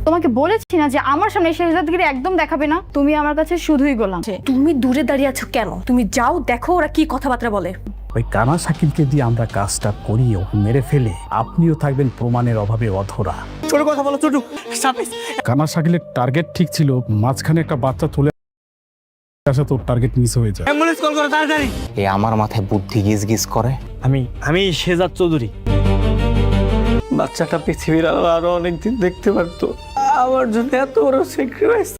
তোমাকে বলেছি না যে আমার সামনে শেহজাদগিরি একদম দেখাবে না। তুমি আমার কাছে শুধুই গোলাম। তুমি দূরে দাঁড়িয়ে আছো কেন? তুমি যাও, দেখো ওরা কি কথাবার্তা বলে। ওই কানা শাকিলকে দিয়ে আমরা কাজটা করি, ওকে মেরে ফেলে আপনিও থাকবেন প্রমাণের অভাবে অধরা। ছোট কথা বলো ছোট। কানা শাকিলের টার্গেট ঠিক ছিল, মাঝখানে একটা বাচ্চা চলে আসে, তোর টার্গেট মিস হয়ে যায়। অ্যাম্বুলেন্স কল করো তাড়াতাড়ি। এ আমার মাথায় বুদ্ধি গিজ গিজ করে। আমি শেহজাদ চৌধুরী। বাচ্চাটা পৃথিবীর আরো অনেকদিন দেখতে পারতো। আমার জন্য এত বড় স্যাক্রিফাইস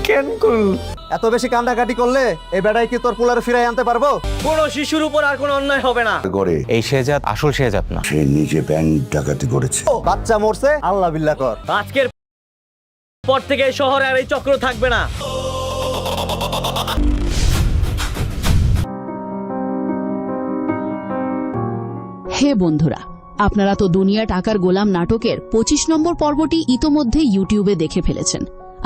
কেন করল? এত বেশি কান্দাকাটি করলে এই বেড়াই কি তোর পোলারে ফিরাই আনতে পারবো? কোনো শিশুর উপর আর কোনো অন্যায় হবে না। করে এই শেহজাদ আসল শেহজাদ না। সে নিজে ব্যাংক ডাকাতি করেছে। বাচ্চা মরছে, আল্লাহ বিল্লাহ কর। আজকের পর থেকে এই শহরে আর এই চক্র থাকবে না। হে বন্ধুরা, আপনারা তো দুনিয়া টাকার গোলাম নাটকের 25 নম্বর পর্বটি ইতোমধ্যে ইউটিউবে দেখে ফেলেছেন।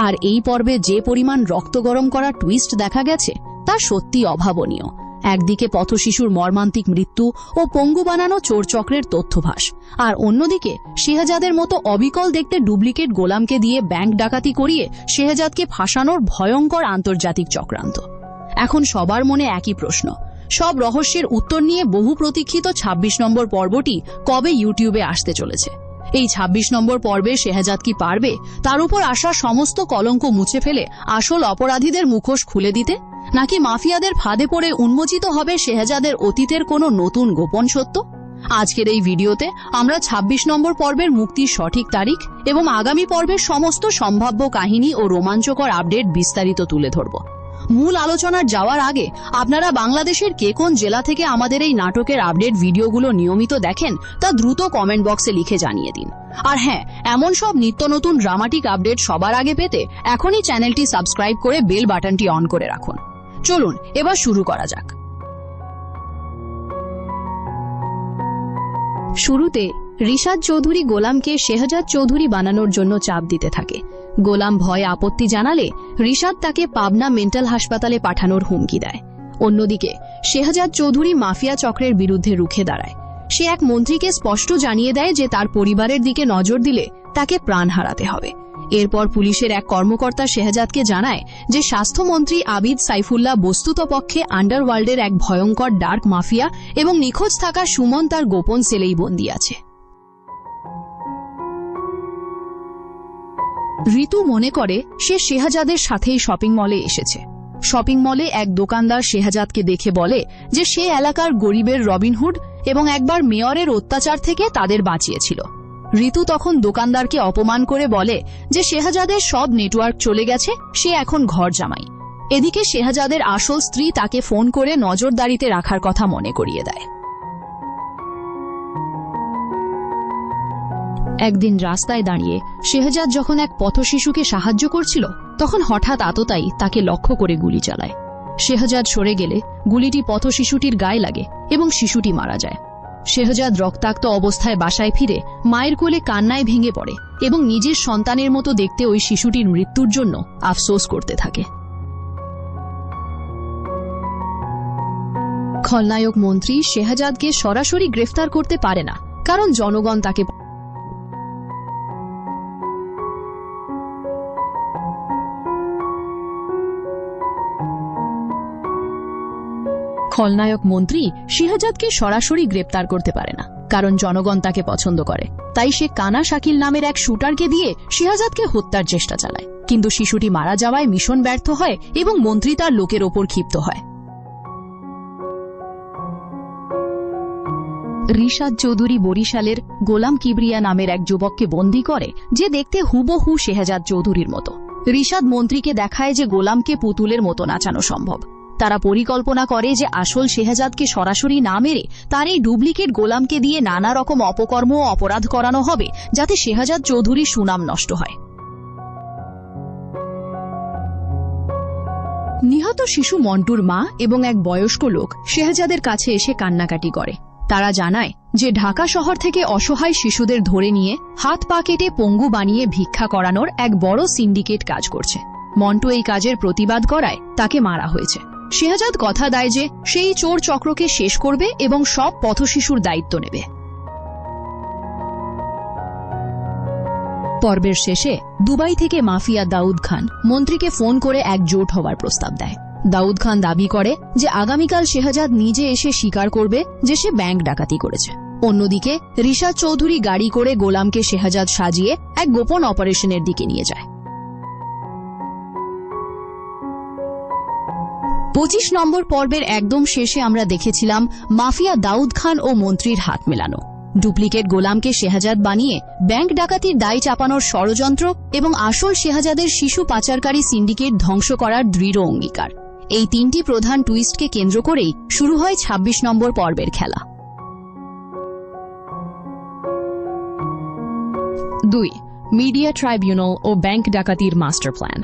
আর এই পর্বে যে পরিমাণ রক্ত গরম করা টুইস্ট দেখা গেছে তা সত্যি অভাবনীয়। একদিকে পথশিশুর মর্মান্তিক মৃত্যু ও পঙ্গু বানানো চোর চক্রের তথ্যভাস, আর অন্যদিকে শেহজাদের মতো অবিকল দেখতে ডুপ্লিকেট গোলামকে দিয়ে ব্যাংক ডাকাতি করিয়ে শেহজাদকে ফাঁসানোর ভয়ঙ্কর আন্তর্জাতিক চক্রান্ত। এখন সবার মনে একই প্রশ্ন, সব রহস্যের উত্তর নিয়ে বহু প্রতীক্ষিত 26 নম্বর পর্বটি কবে ইউটিউবে আসতে চলেছে? এই 26 নম্বর পর্বে শেহজাদ কি পারবে তার উপর আসা সমস্ত কলঙ্ক মুছে ফেলে আসল অপরাধীদের মুখোশ খুলে দিতে, নাকি মাফিয়াদের ফাঁদে পড়ে উন্মোচিত হবে শেহজাদের অতীতের কোনো নতুন গোপন সত্য? আজকের এই ভিডিওতে আমরা 26 নম্বর পর্বের মুক্তির সঠিক তারিখ এবং আগামী পর্বের সমস্ত সম্ভাব্য কাহিনী ও রোমাঞ্চকর আপডেট বিস্তারিত তুলে ধরব। মূল আলোচনার যাওয়ার আগে আপনারা বাংলাদেশের কে কোন জেলা থেকে আমাদের এই নাটকের আপডেট ভিডিওগুলো নিয়মিত দেখেন তা দ্রুত কমেন্ট বক্সে লিখে জানিয়ে দিন। আর হ্যাঁ, এমন সব নিত্য নতুন ড্রামাটিক আপডেট সবার আগে পেতে এখনই চ্যানেলটি সাবস্ক্রাইব করে বেল বাটনটি অন করে রাখুন। চলুন এবার শুরু করা যাক। শুরুতে রিশাদ চৌধুরী গোলামকে শেহজাদ চৌধুরী বানানোর জন্য চাপ দিতে থাকে। গোলাম ভয়ে আপত্তি জানালে রিশাদ তাকে পাবনা মেন্টাল হাসপাতালে পাঠানোর হুমকি দেয়। অন্যদিকে শেহজাদ চৌধুরী মাফিয়া চক্রের বিরুদ্ধে রুখে দাঁড়ায়। সে এক মন্ত্রীকে স্পষ্ট জানিয়ে দেয় যে তার পরিবারের দিকে নজর দিলে তাকে প্রাণ হারাতে হবে। এরপর পুলিশের এক কর্মকর্তা শেহজাদকে জানায় যে স্বাস্থ্যমন্ত্রী আবিদ সাইফুল্লাহ বস্তুতপক্ষে আন্ডারওয়ার্ল্ডের এক ভয়ঙ্কর ডার্ক মাফিয়া এবং নিখোঁজ থাকা সুমন তার গোপন সেলেই বন্দী আছে। ঋতু মনে করে সে শেহজাদের সাথেই শপিং মলে এসেছে। শপিং মলে এক দোকানদার শেহজাদকে দেখে বলে যে সে এলাকার গরিবের রবিনহুড এবং একবার মেয়রের অত্যাচার থেকে তাদের বাঁচিয়েছিল। ঋতু তখন দোকানদারকে অপমান করে বলে যে শেহজাদের সব নেটওয়ার্ক চলে গেছে, সে এখন ঘর জামাই। এদিকে শেহজাদের আসল স্ত্রী তাকে ফোন করে নজরদারিতে রাখার কথা মনে করিয়ে দেয়। একদিন রাস্তায় দাঁড়িয়ে শেহজাদ যখন এক পথশিশুকে সাহায্য করছিল, তখন হঠাৎ আততায়ী তাকে লক্ষ্য করে গুলি চালায়। শেহজাদ সরে গেলে গুলিটি পথশিশুটির গায়ে লাগে এবং শিশুটি মারা যায়। শেহজাদ রক্তাক্ত অবস্থায় বাসায় ফিরে মায়ের কোলে কান্নায় ভেঙে পড়ে এবং নিজের সন্তানের মতো দেখতে ওই শিশুটির মৃত্যুর জন্য আফসোস করতে থাকে। খলনায়ক মন্ত্রী শেহজাদকে সরাসরি গ্রেফতার করতে পারে না, কারণ জনগণ তাকে খলনায়ক মন্ত্রী শেহজাদকে সরাসরি গ্রেপ্তার করতে পারে না, কারণ জনগণ তাকে পছন্দ করে। তাই সে কানা শাকিল নামের এক শুটারকে দিয়ে শেহজাদকে হত্যার চেষ্টা চালায়, কিন্তু শিশুটি মারা যাওয়ায় মিশন ব্যর্থ হয় এবং মন্ত্রী তার লোকের ওপর ক্ষিপ্ত হয়। রিশাদ চৌধুরী বরিশালের গোলাম কিবরিয়া নামের এক যুবককে বন্দী করে, যে দেখতে হুবহু শেহজাদ চৌধুরীর মতো। রিশাদ মন্ত্রীকে দেখায় যে গোলামকে পুতুলের মতো নাচানো সম্ভব। তারা পরিকল্পনা করে যে আসল শেহজাদকে সরাসরি না মেরে তার এই ডুপ্লিকেট গোলামকে দিয়ে নানা রকম অপকর্ম ও অপরাধ করানো হবে, যাতে শেহজাদ চৌধুরীর সুনাম নষ্ট হয়। নিহত শিশু মন্টুর মা এবং এক বয়স্ক লোক শেহজাদের কাছে এসে কান্নাকাটি করে। তারা জানায় যে ঢাকা শহর থেকে অসহায় শিশুদের ধরে নিয়ে হাত পা কেটে পঙ্গু বানিয়ে ভিক্ষা করানোর এক বড় সিন্ডিকেট কাজ করছে। মন্টু এই কাজের প্রতিবাদ করায় তাকে মারা হয়েছে। শেহজাদ কথা দেয় যে সেই চোর চক্রকে শেষ করবে এবং সব পথশিশুর দায়িত্ব নেবে। পর্বের শেষে দুবাই থেকে মাফিয়া দাউদ খান মন্ত্রীকে ফোন করে একজোট হওয়ার প্রস্তাব দেয়। দাউদ খান দাবি করে যে আগামীকাল শেহজাদ নিজে এসে স্বীকার করবে যে সে ব্যাংক ডাকাতি করেছে। অন্যদিকে রিশাদ চৌধুরী গাড়ি করে গোলামকে শেহজাদ সাজিয়ে এক গোপন অপারেশনের দিকে নিয়ে যায়। 25 নম্বর পর্বের একদম শেষে আমরা দেখেছিলাম মাফিয়া দাউদ খান ও মন্ত্রীর হাত মেলানো। ডুপ্লিকেট গোলামকে শেহজাদ বানিয়ে ব্যাংক ডাকাতির দায় চাপানোর ষড়যন্ত্র এবং আসল শেহজাদের শিশু পাচারকারী সিন্ডিকেট ধ্বংস করার দৃঢ় অঙ্গীকার। এই তিনটি প্রধান টুইস্টকে কেন্দ্র করেই শুরু হয় 26 নম্বর পর্বের খেলা। 2. মিডিয়া ট্রাইব্যুনাল ও ব্যাংক ডাকাতির মাস্টার প্ল্যান।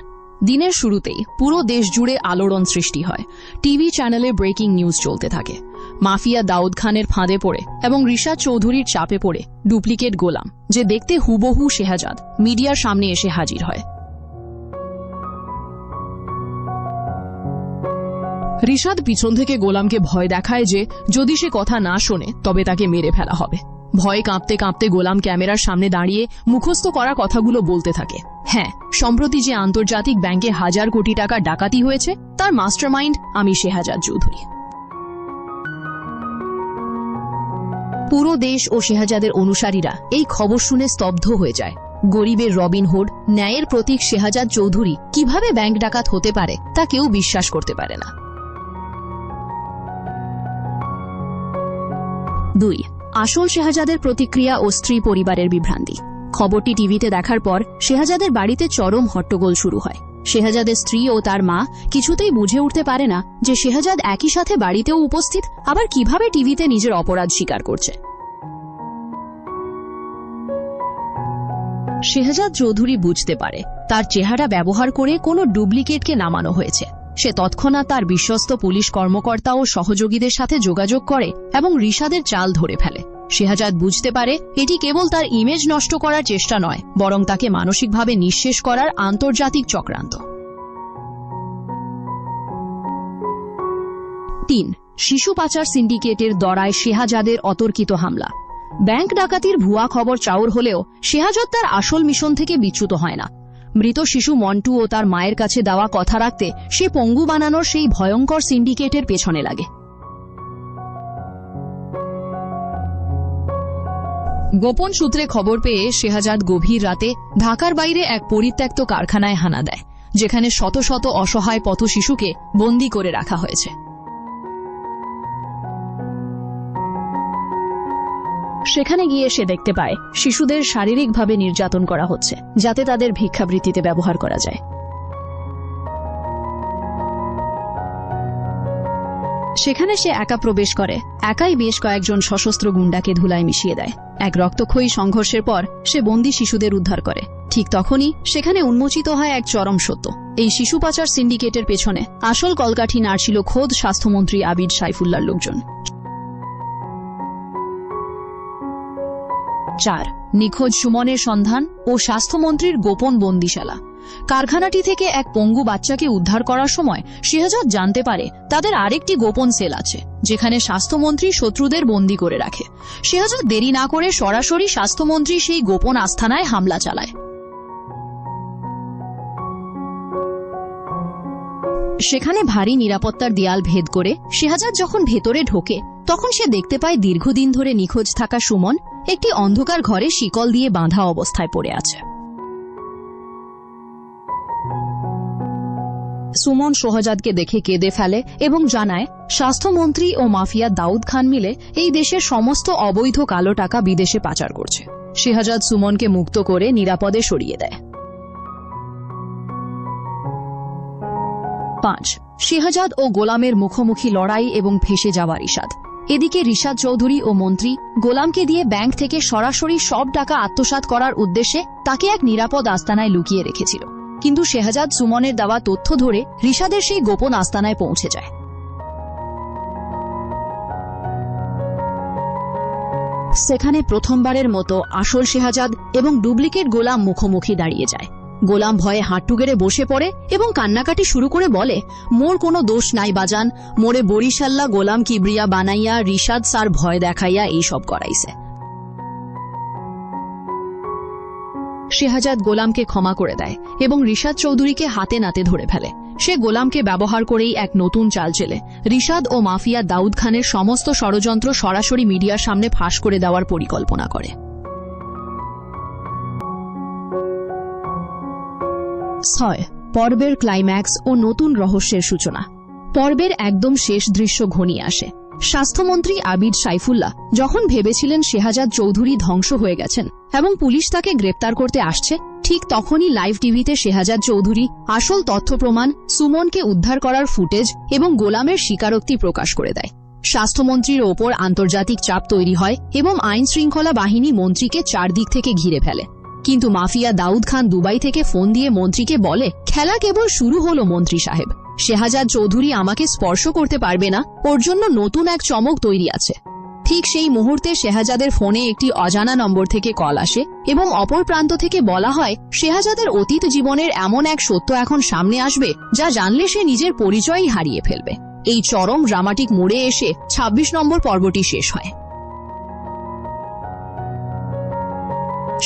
দিনের শুরুতেই পুরো দেশ জুড়ে আলোড়ন সৃষ্টি হয়। টিভি চ্যানেলে ব্রেকিং নিউজ চলতে থাকে। মাফিয়া দাউদ খানের ফাঁদে পড়ে এবং রিশাদ চৌধুরীর চাপে পড়ে ডুপ্লিকেট গোলাম, যে দেখতে হুবহু শেহজাদ, মিডিয়ার সামনে এসে হাজির হয়। রিশাদ পিছন থেকে গোলামকে ভয় দেখায় যে যদি সে কথা না শোনে তবে তাকে মেরে ফেলা হবে। ভয়ে কাঁপতে কাঁপতে গোলাম ক্যামেরার সামনে দাঁড়িয়ে মুখস্থ করা কথাগুলো বলতে থাকে। হ্যাঁ, সম্প্রতি যে আন্তর্জাতিক ব্যাংকে 1000 কোটি টাকা ডাকাতি হয়েছে তার মাস্টারমাইন্ড আমি শেহজাদ চৌধুরী। পুরো দেশ ও শেহজাদের অনুসারীরা এই খবর শুনে স্তব্ধ হয়ে যায়। গরিবের রবিনহুড, ন্যায়ের প্রতীক শেহজাদ চৌধুরী কিভাবে ব্যাংক ডাকাত হতে পারে তা কেউ বিশ্বাস করতে পারে না। 2. আসল শেহজাদের প্রতিক্রিয়া ও স্ত্রী পরিবারের বিভ্রান্তি। খবরটি টিভিতে দেখার পর শেহজাদের বাড়িতে চরম হট্টগোল শুরু হয়। শেহজাদের স্ত্রী ও তার মা কিছুতেই বুঝে উঠতে পারে না যে শেহজাদ একই সাথে বাড়িতেও উপস্থিত, আবার কিভাবে টিভিতে নিজের অপরাধ স্বীকার করছে। শেহজাদ চৌধুরী বুঝতে পারে তার চেহারা ব্যবহার করে কোনো ডুপ্লিকেটকে নামানো হয়েছে। সে তৎক্ষণাৎ তার বিশ্বস্ত পুলিশ কর্মকর্তা ও সহযোগীদের সাথে যোগাযোগ করে এবং রিশাদের চাল ধরে ফেলে। শেহজাদ বুঝতে পারে এটি কেবল তার ইমেজ নষ্ট করার চেষ্টা নয়, বরং তাকে মানসিকভাবে নিঃশেষ করার আন্তর্জাতিক চক্রান্ত। 3. শিশু পাচার সিন্ডিকেটের দরায় শেহজাদের অতর্কিত হামলা। ব্যাংক ডাকাতির ভুয়া খবর চাউর হলেও শেহজাদ তার আসল মিশন থেকে বিচ্যুত হয় না। মৃত শিশু মন্টু ও তার মায়ের কাছে দেওয়া কথা রাখতে সে পঙ্গু বানানোর সেই ভয়ঙ্কর সিন্ডিকেটের পেছনে লাগে। গোপন সূত্রে খবর পেয়ে শেহজাদ গভীর রাতে ঢাকার বাইরে এক পরিত্যক্ত কারখানায় হানা দেয়, যেখানে শত শত অসহায় পথ শিশুকে বন্দী করে রাখা হয়েছে। সেখানে গিয়ে সে দেখতে পায় শিশুদের শারীরিকভাবে নির্যাতন করা হচ্ছে, যাতে তাদের ভিক্ষাবৃত্তিতে ব্যবহার করা যায়। সেখানে সে একা প্রবেশ করে, একাই বেশ কয়েকজন সশস্ত্র গুন্ডাকে ধুলায় মিশিয়ে দেয়। এক রক্তক্ষয়ী সংঘর্ষের পর সে বন্দী শিশুদের উদ্ধার করে। ঠিক তখনই সেখানে উন্মোচিত হয় এক চরম সত্য। এই শিশু পাচার সিন্ডিকেটের পেছনে আসল কলকাঠি নাড়ছিল খোদ স্বাস্থ্যমন্ত্রী আবিদ সাইফুল্লাহর লোকজন। 4. নিখোঁজ সুমনের সন্ধান ও স্বাস্থ্যমন্ত্রীর গোপন বন্দিশালা। কারখানাটি থেকে এক পঙ্গু বাচ্চাকে উদ্ধার করার সময় শেহজাদ জানতে পারে তাদের আরেকটি গোপন সেল আছে, যেখানে স্বাস্থ্যমন্ত্রী শত্রুদের বন্দী করে রাখে। শেহজাদ দেরি না করে সরাসরি স্বাস্থ্যমন্ত্রী সেই গোপন আস্থানায় হামলা চালায়। সেখানে ভারী নিরাপত্তার দেয়াল ভেদ করে শেহজাদ যখন ভেতরে ঢোকে তখন সে দেখতে পায় দীর্ঘদিন ধরে নিখোঁজ থাকা সুমন একটি অন্ধকার ঘরে শিকল দিয়ে বাঁধা অবস্থায় পড়ে আছে। সুমন শেহজাদকে দেখে কেঁদে ফেলে এবং জানায় স্বাস্থ্যমন্ত্রী ও মাফিয়া দাউদ খান মিলে এই দেশের সমস্ত অবৈধ কালো টাকা বিদেশে পাচার করছে। শেহজাদ সুমনকে মুক্ত করে নিরাপদে সরিয়ে দেয়। 5. শেহজাদ ও গোলামের মুখোমুখি লড়াই এবং ফেঁসে যাওয়া রিশাদ। এদিকে রিশাদ চৌধুরী ও মন্ত্রী গোলামকে দিয়ে ব্যাংক থেকে সরাসরি সব টাকা আত্মসাৎ করার উদ্দেশ্যে তাকে এক নিরাপদ আস্তানায় লুকিয়ে রেখেছিল, কিন্তু শেহজাদ সুমনের দেওয়া তথ্য ধরে রিশাদের সেই গোপন আস্তানায় পৌঁছে যায়। সেখানে প্রথমবারের মতো আসল শেহজাদ এবং ডুপ্লিকেট গোলাম মুখোমুখি দাঁড়িয়ে যায়। গোলাম ভয়ে হাঁটু গেড়ে বসে পড়ে এবং কান্নাকাটি শুরু করে বলে, মোর কোনো দোষ নাই বাজান, মোরে বরিশাল্লা গোলাম কিবরিয়া বানাইয়া রিশাদ স্যার ভয় দেখাইয়া এইসব করাইছে। শেহাজাদ গোলামকে ক্ষমা করে দেয় এবং রিশাদ চৌধুরীকে হাতে নাতে ধরে ফেলে। সে গোলামকে ব্যবহার করেই এক নতুন চাল চেলে রিশাদ ও মাফিয়া দাউদ খানের সমস্ত ষড়যন্ত্র সরাসরি মিডিয়ার সামনে ফাঁস করে দেওয়ার পরিকল্পনা করে। 6. পর্বের ক্লাইম্যাক্স ও নতুন রহস্যের সূচনা। পর্বের একদম শেষ দৃশ্য ঘনিয়ে আসে। স্বাস্থ্যমন্ত্রী আবিদ সাইফুল্লাহ যখন ভেবেছিলেন শেহাজাদ চৌধুরী ধ্বংস হয়ে গেছেন এবং পুলিশ তাকে গ্রেপ্তার করতে আসছে, ঠিক তখনই লাইভ টিভিতে শেহাজাদ চৌধুরী আসল তথ্য প্রমাণ, সুমনকে উদ্ধার করার ফুটেজ এবং গোলামের স্বীকারোক্তি প্রকাশ করে দেয়। স্বাস্থ্যমন্ত্রীর ওপর আন্তর্জাতিক চাপ তৈরি হয় এবং আইন শৃঙ্খলা বাহিনী মন্ত্রীকে চারদিক থেকে ঘিরে ফেলে। কিন্তু মাফিয়া দাউদ খান দুবাই থেকে ফোন দিয়ে মন্ত্রীকে বলে, খেলা কেবল শুরু হলো মন্ত্রী সাহেব, শেহাজাদ চৌধুরী আমাকে স্পর্শ করতে পারবে না, ওর জন্য নতুন এক চমক তৈরি আছে। ঠিক সেই মুহূর্তে শেহাজাদের ফোনে একটি অজানা নম্বর থেকে কল আসে এবং অপর প্রান্ত থেকে বলা হয় শেহাজাদের অতীত জীবনের এমন এক সত্য এখন সামনে আসবে যা জানলে সে নিজের পরিচয়ই হারিয়ে ফেলবে। এই চরম ড্রামাটিক মোড়ে এসে ২৬ নম্বর পর্বটি শেষ হয়।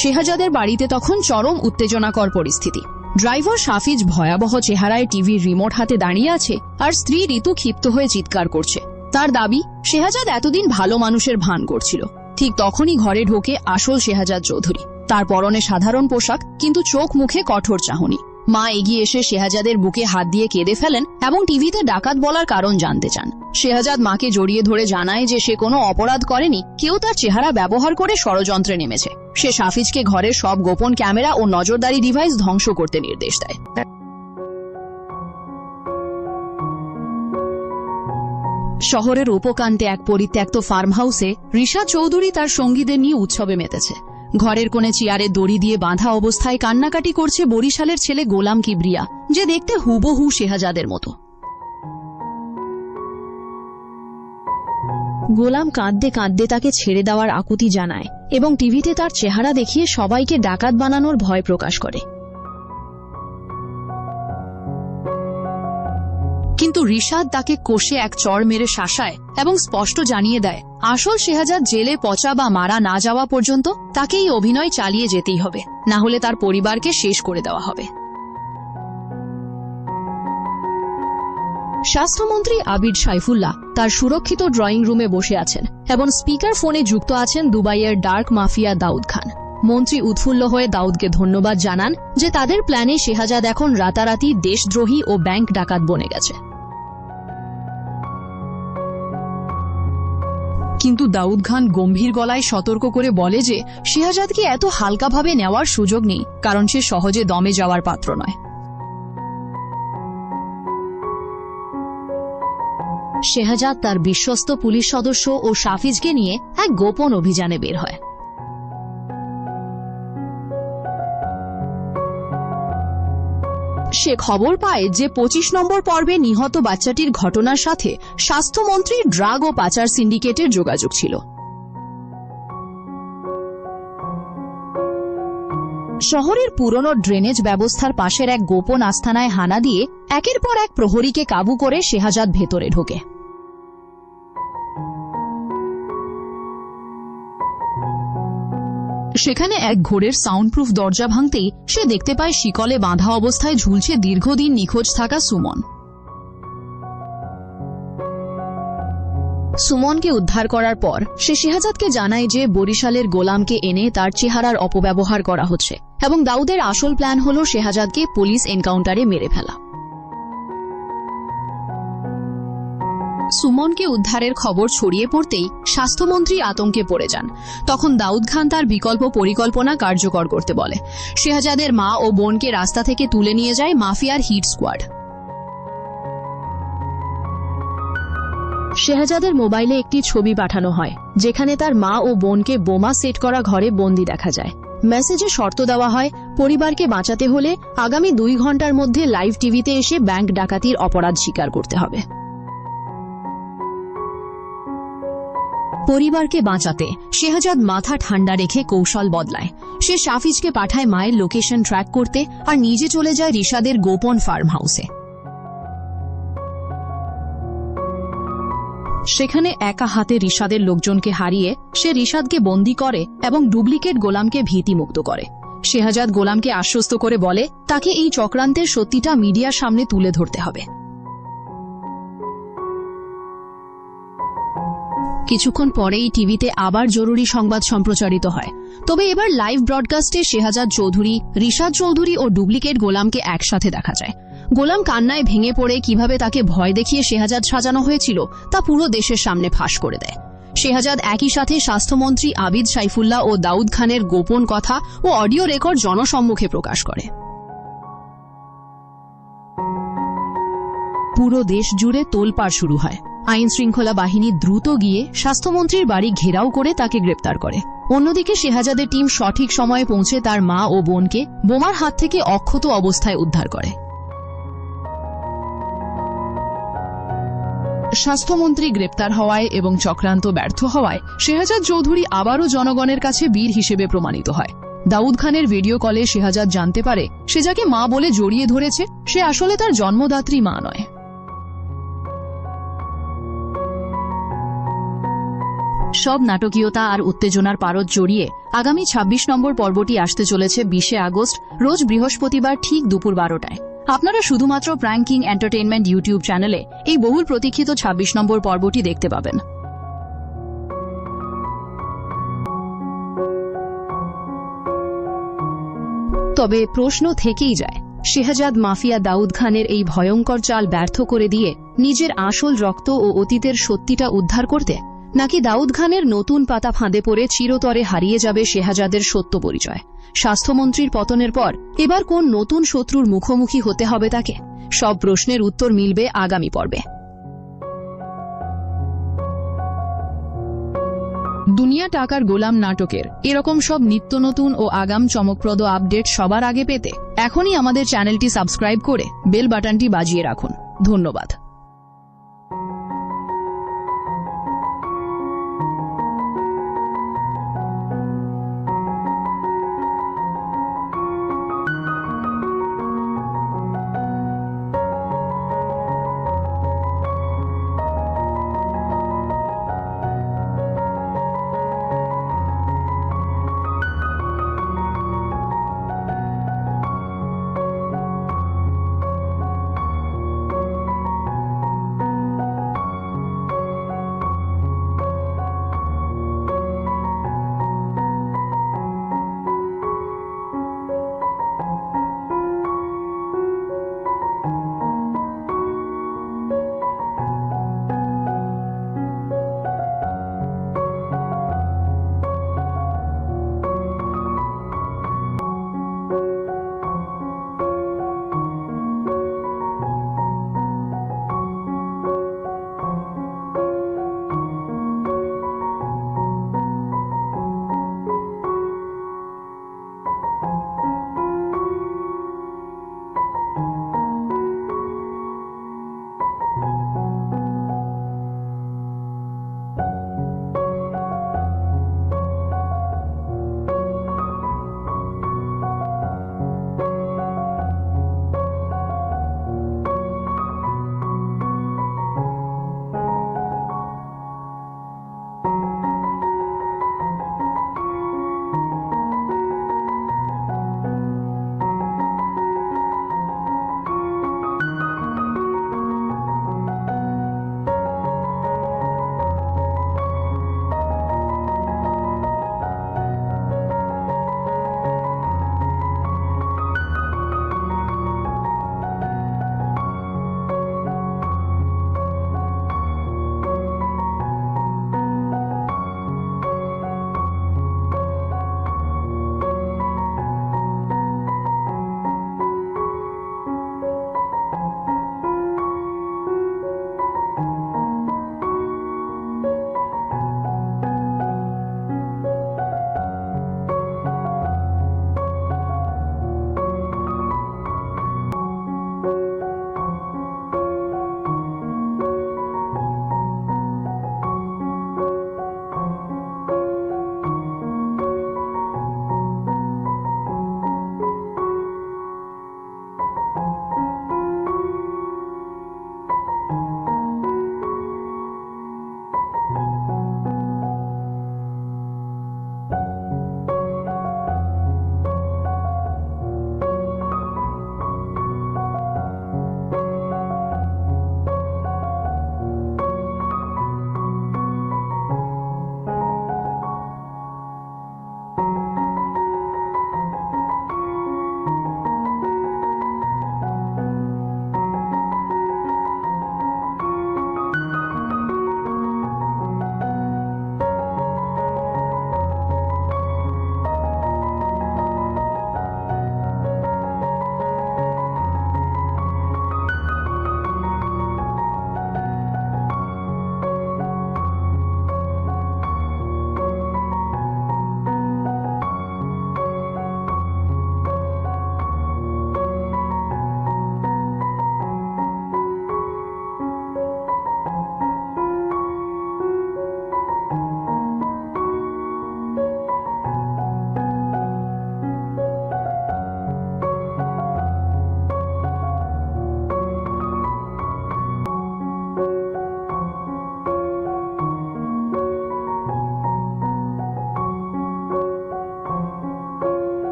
শেহাজাদের বাড়িতে তখন চরম উত্তেজনাকর পরিস্থিতি। ড্রাইভার সাফিজ ভয়াবহ চেহারায় টিভির রিমোট হাতে দাঁড়িয়ে আছে আর স্ত্রী ঋতু ক্ষিপ্ত হয়ে চিৎকার করছে। তার দাবি শেহাজাদ এতদিন ভালো মানুষের ভান করছিল। ঠিক তখনই ঘরে ঢোকে আসল শেহাজাদ চৌধুরী। তার পরনে সাধারণ পোশাক, কিন্তু চোখ মুখে কঠোর চাহনি। মা এগিয়ে এসে শেহাজাদের বুকে হাত দিয়ে কেঁদে ফেলেন এবং টিভিতে ডাকাত বলার কারণ জানতে চান। শেহাজাদ মাকে জড়িয়ে ধরে জানায় যে সে কোনো অপরাধ করেনি, কেউ তার চেহারা ব্যবহার করে ষড়যন্ত্রে নেমেছে। সে সাফিজকে ঘরের সব গোপন ক্যামেরা ও নজরদারি ডিভাইস ধ্বংস করতে নির্দেশ দেয়। শহরের উপকান্তে এক পরিত্যক্ত ফার্ম হাউসে রিশাদ চৌধুরী তার সঙ্গীদের নিয়ে উৎসবে মেতেছে। ঘরের কোণে চেয়ারে দড়ি দিয়ে বাঁধা অবস্থায় কান্নাকাটি করছে বরিশালের ছেলে গোলাম কিবরিয়া, যে দেখতে হুবহু শেহাজাদের মতো। গোলাম কাঁদতে কাঁদতে তাকে ছেড়ে দেওয়ার আকুতি জানায় এবং টিভিতে তার চেহারা দেখিয়ে সবাইকে ডাকাত বানানোর ভয় প্রকাশ করে। কিন্তু রিশাদ তাকে কষে এক চড় মেরে শাসায় এবং স্পষ্ট জানিয়ে দেয় আসল শেহাজাদ জেলে পচা বা মারা না যাওয়া পর্যন্ত তাকে এই অভিনয় চালিয়ে যেতেই হবে, না হলে তার পরিবারকে শেষ করে দেওয়া হবে। স্বাস্থ্যমন্ত্রী আবিদ সাইফুল্লাহ তার সুরক্ষিত ড্রয়িং রুমে বসে আছেন এবং স্পিকার ফোনে যুক্ত আছেন দুবাইয়ের ডার্ক মাফিয়া দাউদ খান। মন্ত্রী উৎফুল্ল হয়ে দাউদকে ধন্যবাদ জানান যে তাদের প্ল্যানে শেহাজাদ এখন রাতারাতি দেশদ্রোহী ও ব্যাংক ডাকাত বনে গেছে। কিন্তু দাউদ খান গম্ভীর গলায় সতর্ক করে বলে যে শেহাজাদকে এত হালকাভাবে নেওয়ার সুযোগ নেই, কারণ সে সহজে দমে যাওয়ার পাত্র নয়। শেহাজাদ তার বিশ্বস্ত পুলিশ সদস্য ও সাফিজকে নিয়ে এক গোপন অভিযানে বের হয়। সে খবর পায় যে ২৫ নম্বর পর্বে নিহত বাচ্চাটির ঘটনার সাথে স্বাস্থ্যমন্ত্রীর ড্রাগ ও পাচার সিন্ডিকেটের যোগাযোগ ছিল। শহরের পুরনো ড্রেনেজ ব্যবস্থার পাশের এক গোপন আস্তানায় হানা দিয়ে একের পর এক প্রহরীকে কাবু করে শেহাজাদ ভেতরে ঢোকে। সেখানে এক ঘোরের সাউন্ডপ্রুফ দরজা ভাঙতেই সে দেখতে পায় শিকলে বাঁধা অবস্থায় ঝুলছে দীর্ঘদিন নিখোঁজ থাকা সুমন। সুমনকে উদ্ধার করার পর সে শেহাজাদকে জানায় যে বরিশালের গোলামকে এনে তার চেহারার অপব্যবহার করা হচ্ছে এবং দাউদের আসল প্ল্যান হল শেহাজাদকে পুলিশ এনকাউন্টারে মেরে ফেলা। সুমনকে উদ্ধারের খবর ছড়িয়ে পড়তেই স্বাস্থ্যমন্ত্রী আতঙ্কে পড়ে যান। তখন দাউদ খান তার বিকল্প পরিকল্পনা কার্যকর করতে বলে। শেহাজাদের মা ও বোনকে রাস্তা থেকে তুলে নিয়ে যায় মাফিয়ার হিট স্কোয়াড। শেহাজাদের মোবাইলে একটি ছবি পাঠানো হয় যেখানে তার মা ও বোনকে বোমা সেট করা ঘরে বন্দি দেখা যায়। মেসেজে শর্ত দেওয়া হয় পরিবারকে বাঁচাতে হলে আগামী ২ ঘন্টার মধ্যে লাইভ টিভিতে এসে ব্যাংক ডাকাতির অপরাধ স্বীকার করতে হবে। পরিবারকে বাঁচাতে শেহাজাদ মাথা ঠান্ডা রেখে কৌশল বদলায়। সে সাফিজকে পাঠায় মায়ের লোকেশন ট্র্যাক করতে আর নিজে চলে যায় রিশাদের গোপন ফার্ম হাউসে। সেখানে একা হাতে রিশাদের লোকজনকে হারিয়ে সে রিশাদকে বন্দী করে এবং ডুপ্লিকেট গোলামকে ভীতিমুক্ত করে। শেহাজাদ গোলামকে আশ্বস্ত করে বলে তাকে এই চক্রান্তের সত্যিটা মিডিয়ার সামনে তুলে ধরতে হবে। কিছুক্ষণ পরেই টিভিতে আবার জরুরি সংবাদ সম্প্রচারিত হয়, তবে এবার লাইভ ব্রডকাস্টে শেহাজাদ চৌধুরী, রিশাদ চৌধুরী ও ডুপ্লিকেট গোলামকে একসাথে দেখা যায়। গোলাম কান্নায় ভেঙে পড়ে কিভাবে তাকে ভয় দেখিয়ে শেহাজাদ সাজানো হয়েছিল তা পুরো দেশের সামনে ফাঁস করে দেয়। শেহাজাদ একই সাথে স্বাস্থ্যমন্ত্রী আবিদ সাইফুল্লাহ ও দাউদ খানের গোপন কথা ও অডিও রেকর্ড জনসম্মুখে প্রকাশ করে। পুরো দেশ জুড়ে তোলপাড় শুরু হয়। আইন শৃঙ্খলা বাহিনী দ্রুত গিয়ে স্বাস্থ্যমন্ত্রীর বাড়ি ঘেরাও করে তাকে গ্রেপ্তার করে। অন্যদিকে শেহাজাদের টিম সঠিক সময়ে পৌঁছে তার মা ও বোনকে বোমার হাত থেকে অক্ষত অবস্থায় উদ্ধার করে। স্বাস্থ্যমন্ত্রী গ্রেপ্তার হওয়ায় এবং চক্রান্ত ব্যর্থ হওয়ায় শেহাজাদ চৌধুরী আবারও জনগণের কাছে বীর হিসেবে প্রমাণিত হয়। দাউদ খানের ভিডিও কলে শেহাজাদ জানতে পারে সে যাকে মা বলে জড়িয়ে ধরেছে সে আসলে তার জন্মদাত্রী মা নয়। সব নাটকীয়তা আর উত্তেজনার পারদ জড়িয়ে আগামী ২৬ নম্বর পর্বটি আসতে চলেছে ২০শে আগস্ট রোজ বৃহস্পতিবার ঠিক দুপুর ১২টায়। আপনারা শুধুমাত্র প্র্যাঙ্কিং এন্টারটেইনমেন্ট ইউটিউব চ্যানেলে এই বহুল প্রতীক্ষিত ২৬ নম্বর পর্বটি দেখতে পাবেন। তবে প্রশ্ন থেকেই যায়, শেহাজাদ মাফিয়া দাউদ খানের এই ভয়ঙ্কর চাল ব্যর্থ করে দিয়ে নিজের আসল রক্ত ও অতীতের সত্যিটা উদ্ধার করতে, নাকি দাউদ খানের নতুন পাতা ফাঁদে পড়ে চিরতরে হারিয়ে যাবে শেহাজাদের সত্য পরিচয়? স্বাস্থ্যমন্ত্রীর পতনের পর এবার কোন নতুন শত্রুর মুখোমুখি হতে হবে তাকে? সব প্রশ্নের উত্তর মিলবে আগামী পর্বে। দুনিয়া টাকার গোলাম নাটকের এরকম সব নিত্য নতুন ও আগাম চমকপ্রদ আপডেট সবার আগে পেতে এখনই আমাদের চ্যানেলটি সাবস্ক্রাইব করে বেল বাটনটি বাজিয়ে রাখুন। ধন্যবাদ।